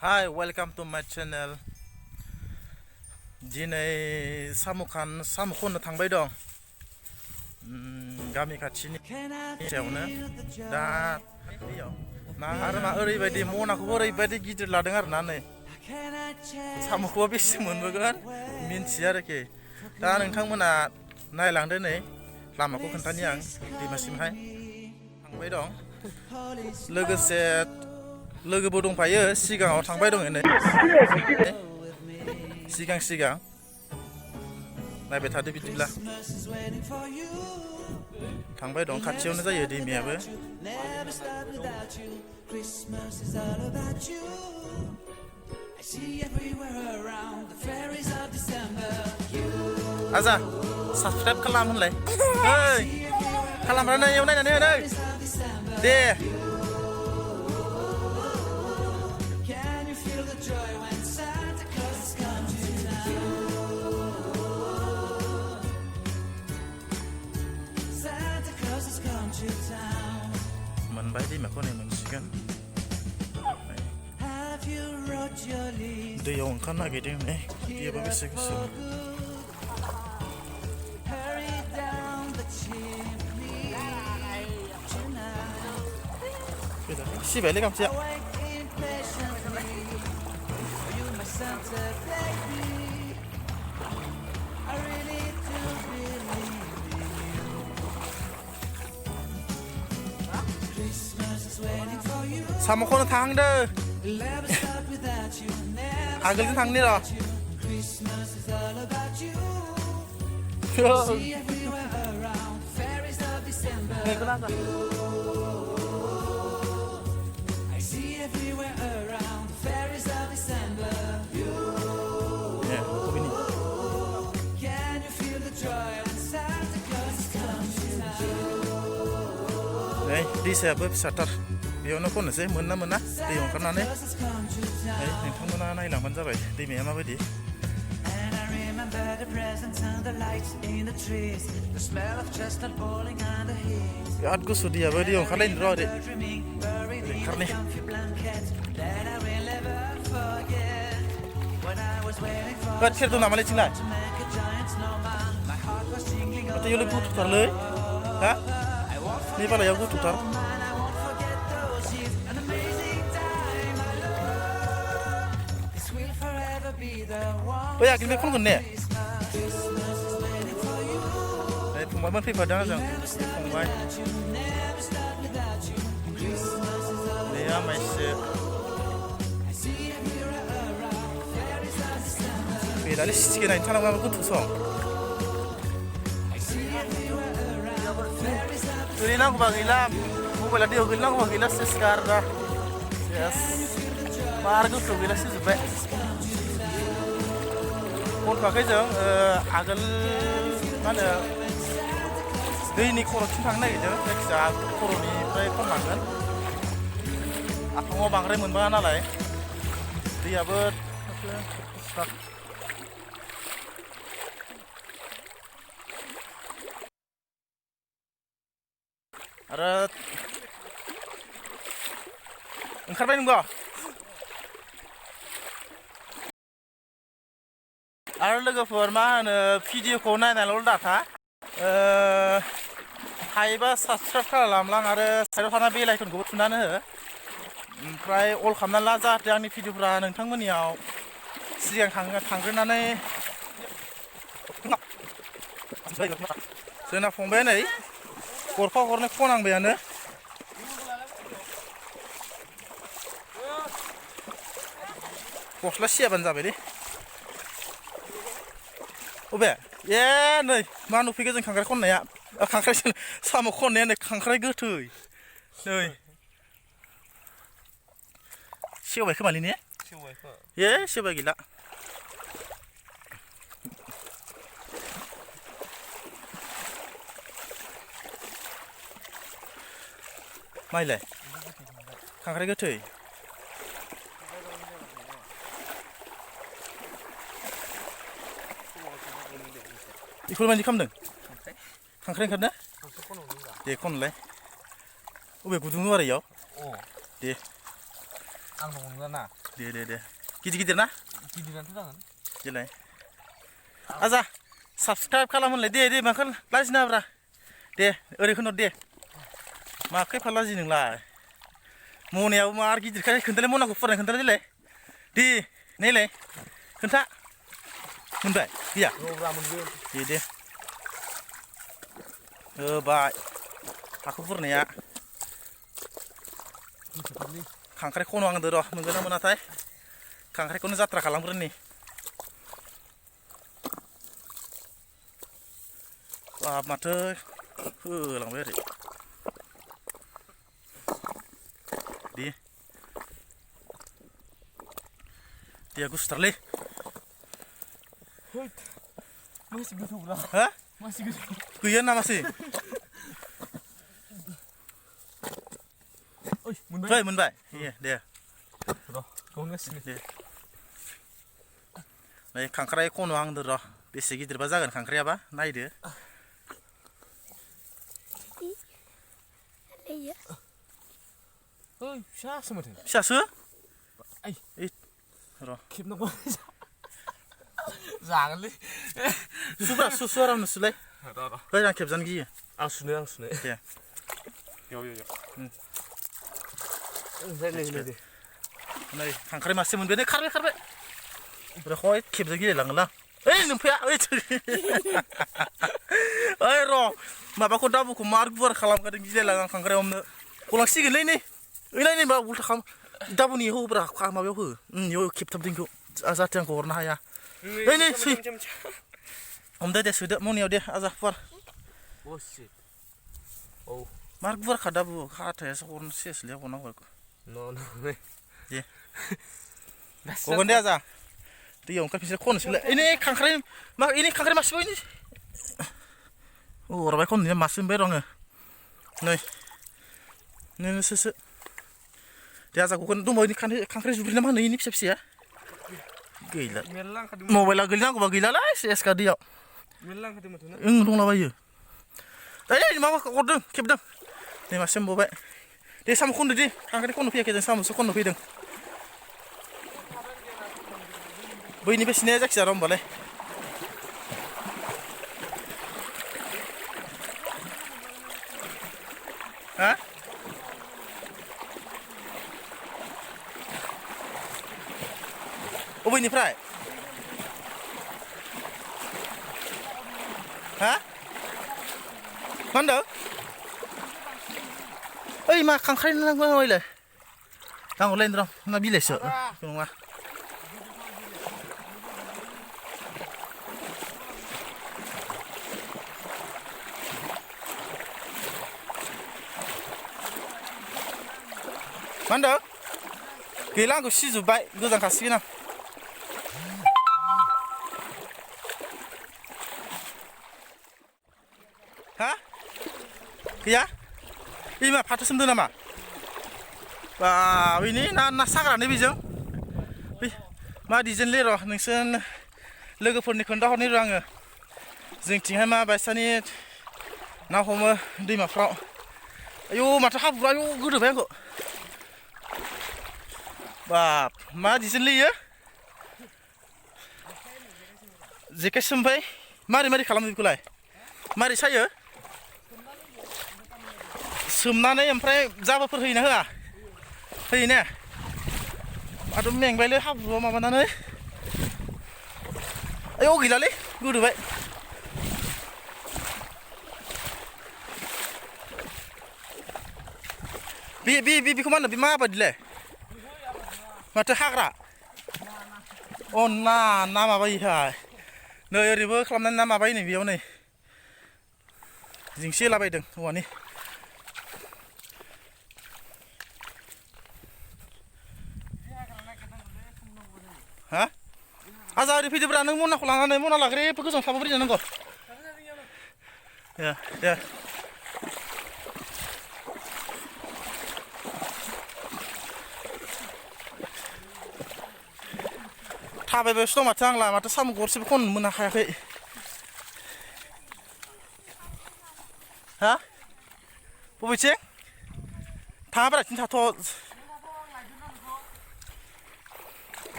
Hi, welcome to my channel. Dinay samo khonno थांबाय दं. गामि खाथिनि सायावनो दा ना आरो मा ओरैबायदि मनाखौबो ओरैबायदि गिदिर लादों आरो ना नै साम'खौबो बेसे मोनबोगोन मिन्थिया आरोखि दा नोंथांमोना नायलांदो नै लामाखौ खोन्थानि आं दैमासिमहाय थांबाय दं लोगोसे लोगोबो दंफायो सिगाङाव थांबाय दं नै सिगां नायबाय थादो बिदिब्ला थांबाय दं खाथियावनो जायो दैमायाबो आजा साबसक्राइब खालाम होनलाय ओइ खालामब्ला एयाव नायनानै हो नै दे मोनबाय दैमाखौ नै मोनसिगोन दैयाव ओंखारनो नागिरदों नै दैयाबो बेसे गुसु सिबायलै गामसाया साम'खौनो थांदो आगोलजों थांनि र' दैसायाबो फिसाथार बेयावनो खननोसै मोनना मोना दैयाव ओंखारनानै नोंथांमोना नायलांबानो जाबाय दैमाया माबायदि बिराद गुसु दैयाबो दैयाव ओंखारलायनो र' ओरै ओंखारनि सेर दं नामालै थिंलाय माथो इयावलाय गुथुथारलै हा नै बालायाव गुथुथार बै आगोलनिफ्राय खनगोन ने फंबायमोन फैफादों आंजों फंबाय नै आमाइसो बेदालै सिटिके नायनो थानांगौ गोथौ सम ओरै नांगौबा गैला मबाइला दैयाव गोलैनांगौबा गैला सेस गारदा सेस बार गोथौ गैला सिजोब्बाय खनथ'वाखै जों आगोल मा होनो दैनि खर'थिं थांनो नागिरदों जायखिजाया खर'निफ्राय खननांगोन आफाङाव बांद्राय मोनबाङा नालाय दैयाबो आरो ओंखारबाय नंगौ आरो लोगोफोर मा होनो भिडिअखौ नायनानैल' डाटा हायोबा साबसक्राइब खालामलां आरो साइडआव थानाय बेल आइकनखौबो थुनानै हो ओमफ्राय अल खालामना ला जाहाथे आंनि भिडिअफ्रा नोंथांमोननियाव सिगां थांग्रोनानै जोंना फंबाया नै गरफा गरनै खनांबायानो गस्ला सियाबानो जाबाय दे अबे ए नै मा नुफैखो जों खांख्राइ खननाया खांख्राइ साम' खननाया नै खांख्राइ गोथै नै सेवबाय खोमालै ने ए सेवबाय गैला माइलाय खांख्राइ गोथै बेखौ माबायदि खालामदों खांख्राइ ओंखारनो दे खनलाय अबे गुदुं दं आरो इयाव दे आं दं ना दे गिदिर ना गिदिरानोथ' जागोन देलाय आजा साबसक्राइब खालामहोनलाय दे माखौ लाजिनाब्रा दे ओरै खोन्थ' दे माखै एफा लाजि नोंलाय मनायाबो मा आरो गिदिरखाय खोन्थालाय मनाखौ फुराय खोन्थालाय देलाय दे नायलाय खोन्था मोनबाय गैया दे होबाय हाखौ बुरनाया खांख्राइ खन' आंदो र' मोनगोन ना मोनाथाय खांख्राइखौनो जात्रा खालामग्रोनि बाब माथो होलांबाय ओरै दे दैया गुसुथारलै मासि गोथौब्रा हा मासि गोथौ गैया नामासै मोनबाय दे र' गंगासिनो दे नै खांख्राइ खन' आंदो र' बेसे गिदिरबा जागोन खांख्राइयाबा नायदो फिसासो माथो फिसासो र' खेबनांगौ जागोनलै सु आरामनो सुलाय ओइ आं खेबजानो गियो आं सुनो दे नै खांख्राइ मासे मोनबाय नै खारबाय रखय खेबजानो गिलायलाङोलां ओइ नोमफाया ओइ र' माबाखौ दाबुखौ मार गुवार खालामखादों गिलायलाङो आं खांख्राइ हमनो गलांसिगोनलै नै ओइलाय नै माबा उल्था खालाम दाबुनि होब्रा माबायाव हो इयाव खेबथाबदों इखौ जाहाथे आंखौ हरनो हाया ओइ नै सै हमदो दे सोदो मनियाव दे आजा फुवार मार गुवारखा दाबु हाथायासो हरनो सेसलै हरनांगौ दे गगोन दे आजा दैयाव ओंखारफिनसै खननोसैलाय ओइ खांख्राइ मासेबो अरबाय खननो मासे मोनबाय र' आङो नै नोंसोसो दे आजा गगोन दंबावो खांख्राइ जुब्रि ना मा होनो इनि फिसा फिसाया गैला मबाइला गोलैनांगौबा गैलालै सेसखा दैयाव दंलाबायो ओइ माबाखौ हरदों खेबदों नै मासे मोनबावबाय दे साम' खनदो दे खांख्राइ खननो फैयाखै जों साम'सो खननो फैदों बैनिफ्राय सिनाया जायखिजाया र' होमबालाय हा अबेनिफ्राय हा मा होनदों ओइ मा खांख्राइ नांगौलाय नांगौलायनो र' ना बिलाइसो नङा मा होनदों गैला आंखौ सिजोब्बाय गोजांखासिगोन आं हा गैया मा फाथो सोमदों नामा बा बैनि ना साग्रानो बेजों बै मा डिजाइनलै र' नोंसोर लोगोफोरनि खोन्थाहरनि र' आङो जोंथिंहाय मा बायसानि ना हमो दैमाफ्राव आयौ माथो हाब्रु आयौ गोदोबाय आंखौ बाप मा डिजाइनलै इयो जेखाइ सोमबाय मारै खालामो बेखौलाय मारै सायो सोमनानै ओमफ्राय जाबोरफोर होयोना होआ होयो ने माथो मेंबायलै हाब्रुआव माबानानै आयौ गैलालै गोदोबाय बेखौ मा होनो बे माबादिलाय माथो हाग्रा अ ना माबायोहाय नै ओरैबो खालामनानै ना माबायो नै बेयाव नै जिंसि होलाबायदों औवानि हा आजा ओरै फैदोब्रा नों मनाखौ लानानै मना लाग्रो एफा गोजान थाबा बोरै जानांगौ दे थाबायबायसो दं माथो आंला माथो साम' गरसेबो खननो मोननो हायाखै हा बबेथिं थाङाब्रा बिथिं थाथ'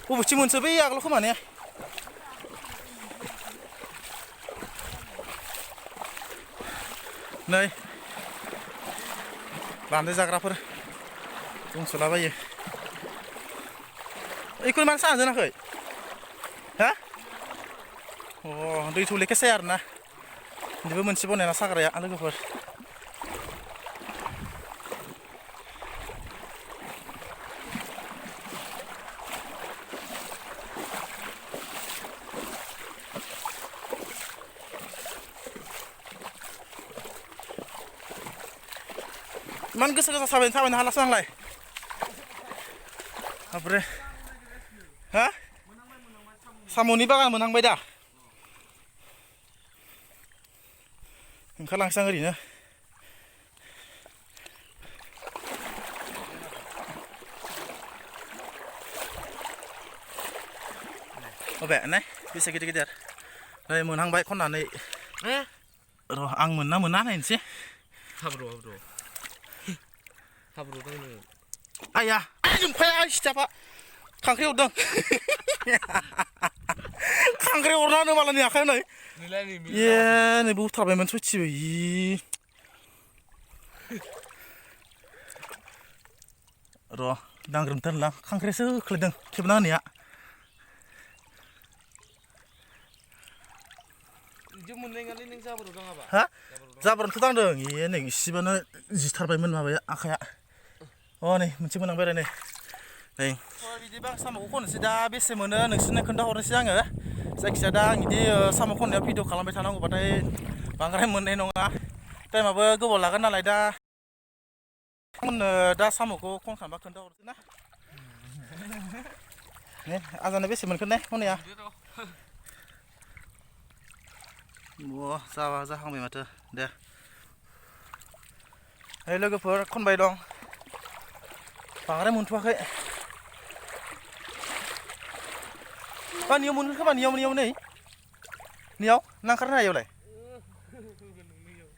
बबेथिं मोनसो बै आगोलाव खोमा ने नै बान्दो जाग्राफोर दंसोलाबायो इखौ मानो साना दोनाखै हा अ दै थौलेखासै आरोना बिदिबो मोनसे बनायना साग्राया लोगोफोर इमान गोसा गोसा थाबायनो हालासो आंलाय बाब्रे हा साम'नि बागान मोनहांबाय दा ओंखारलांसै आं ओरैनो अबे नाय बेसे गिदिर गिदिर नै मोनहांबाय खननानै र' आं मोनना मोना नायनोसै हाब्रु दंनो आया जोंफाया सिथाबा खांख्राइ हरदों खांख्राइ हरना होनो मालायनि आखायाव नै ए नै बुथारबायमोन सयथिबो र' दांग्रोमथारलां खांख्राइसो खोलैदों खेबना होनाया हा जाबोरथ' दांदों ए नै इसेबानो जिथारबायमोन माबाया आखाया अ नै मोनसे मोनहांबाय आरो नै बिदिबा आं साम'खौ खननोसै दा बेसे मोनो नोंसोरनो खोन्थाहरनोसै आङो जायखिजाया दा आं बिदि साम' खननायाव भिडिअ खालामबाय थानांगौबाथाय बांद्राय मोननाय नङा टाइमाबो गोबाव लागोन नालाय दा आंनो दा साम'खौ खनखांबा खोन्थाहरसै ना ने आजानो बेसे मोनखोन ने खननाया जाहांबाय माथो दे ओइ लोगोफोर खनबाय दं बांद्राय मोनथ'वाखै नियाव मोनगोन खोमा नियाव नै नियाव ना ओंखारनो हायोलाय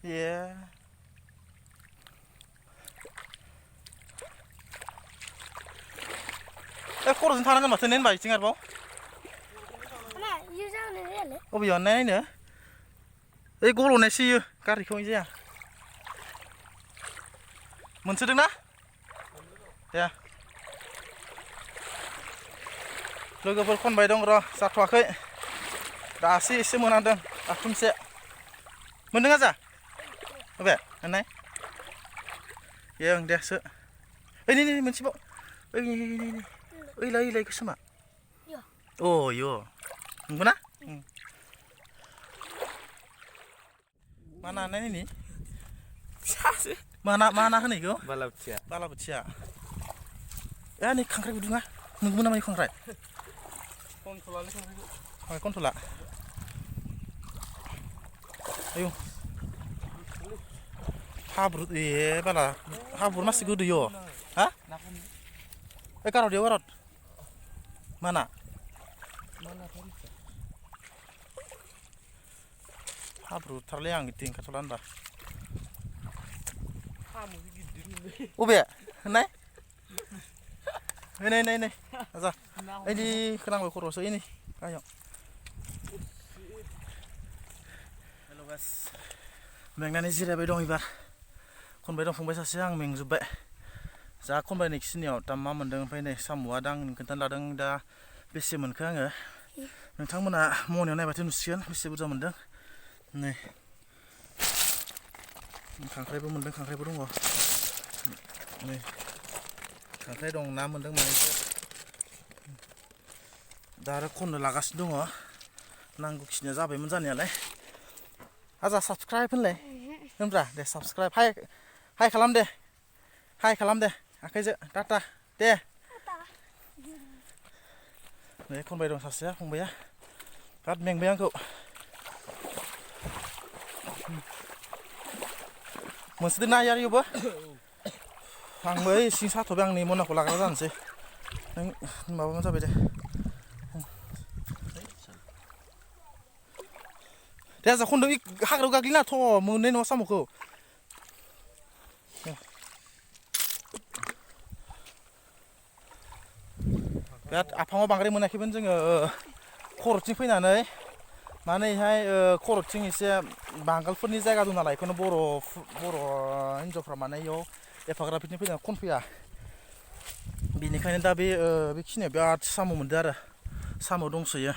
ए खर'जों थानांगोन माथो ने होनबा इथिं आरोबाव अबेयाव नायनो ओइ गल'नायसो इयो गारिखौ जाया मोनसोदों ना दे लोगोफोर खनबाय दं र' जाथ'वाखै दासो एसे मोनांदों आथुमसे मोनदों आजा अबे नाय ओं दे सो ओइ नै मोनसेबाव ओइलाय गोसोमा अ इयो नंगौना मा ना नायनि फिसासो मा ना होनो इखौ बालाबोथिया ए नै खांख्राइ गुदुङा नोंगौमोन नामा खांख्राइ खनथ'ला आयौ हाब्रु ए बाला हाब्रु मासि गोदोयो हा ए गारहर मा ना हाब्रुथारलै आं बिदि ओंखारथ'ला होनबा अबे नाय नै आजा ओइदि खोनांबाय खर'सो नै गाहायाव मेंनानै जिरायबाय दं एबार खनबाय दं फंबाय सासे आं मेंजोब्बाय जा खनबाय नैखिनियाव दा मा मोन्दों ओमफ्राय नै साम'आ दा आं खोन्थानो लादों दा बेसे मोनखो आङो नोंथांमोना मनायाव नायबाथाय नुसिगोन बेसे बुरजा मोन्दों नै खांख्राइबो मोन्दों खांख्राइबो दङ नै खांख्राइ दं ना मोन्दों मानैसो दा आरो खननो लागासिनो दङ नांगौखिनिया जाबायमोन जानायालाय आजा साबसक्राइब होनलाय होनब्रा दे साबसक्राइब हाय खालाम दे आखाइजों टाटा दे नै खनबाय दं सासेया फंबाया बिराद मेंबाय आंखौ मोनसोदों ना इयावबो आंबो सिं साथ'बाय आंनि मनाखौ लाग्रा जानोसै नों माबानो जाबाय दे आजा खनदों हाग्रायाव गाग्लिनाथ' मोननाय नङा साम'खौ बिराद आफाङाव बांद्राय मोनाखैमोन जोङो खर'थिं फैनानै मानेहाय खर'थिं एसे बांगालफोरनि जायगा दं नालाय बेखौनो बर' हिनजावफ्रा माने इयाव एफाग्राब बिदिनो फैनानै खनफैया बेनिखायनो दा बेखिनियाव बिराद साम' मोनदों आरो साम' दंसोयो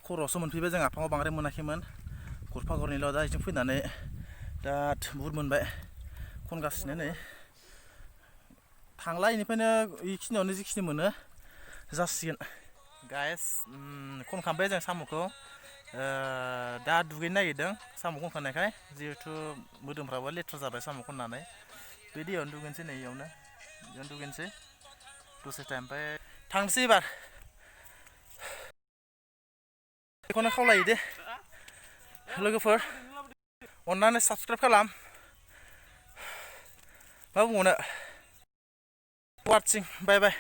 खर'आवसो मोनफैबाय जों आफाङाव बांद्राय मोनाखैमोन गरफा गरनैल' दा बिथिं फैनानै दा बुहुद मोनबाय खनगासिनो नै थांला इनिफ्रायनो बेखिनियावनो जिखिनि मोनो जासिगोन गाइस खनखांबाय जों साम'खौ दा दुगैनो नागिरदों साम' खनखांनायखाय जिहेथु मोदोमफ्राबो लेथ्रा जाबाय साम' खननानै बे दैयावनो दुगैनोसै नै इयावनो दुगैनोसै दसे टाइम ओमफ्राय थांनोसै एबार बेखौनो खावलायो दे लोगोफोर अननानै साबसक्राइब खालाम मा बुंबावनो वाटसिं बाय बाय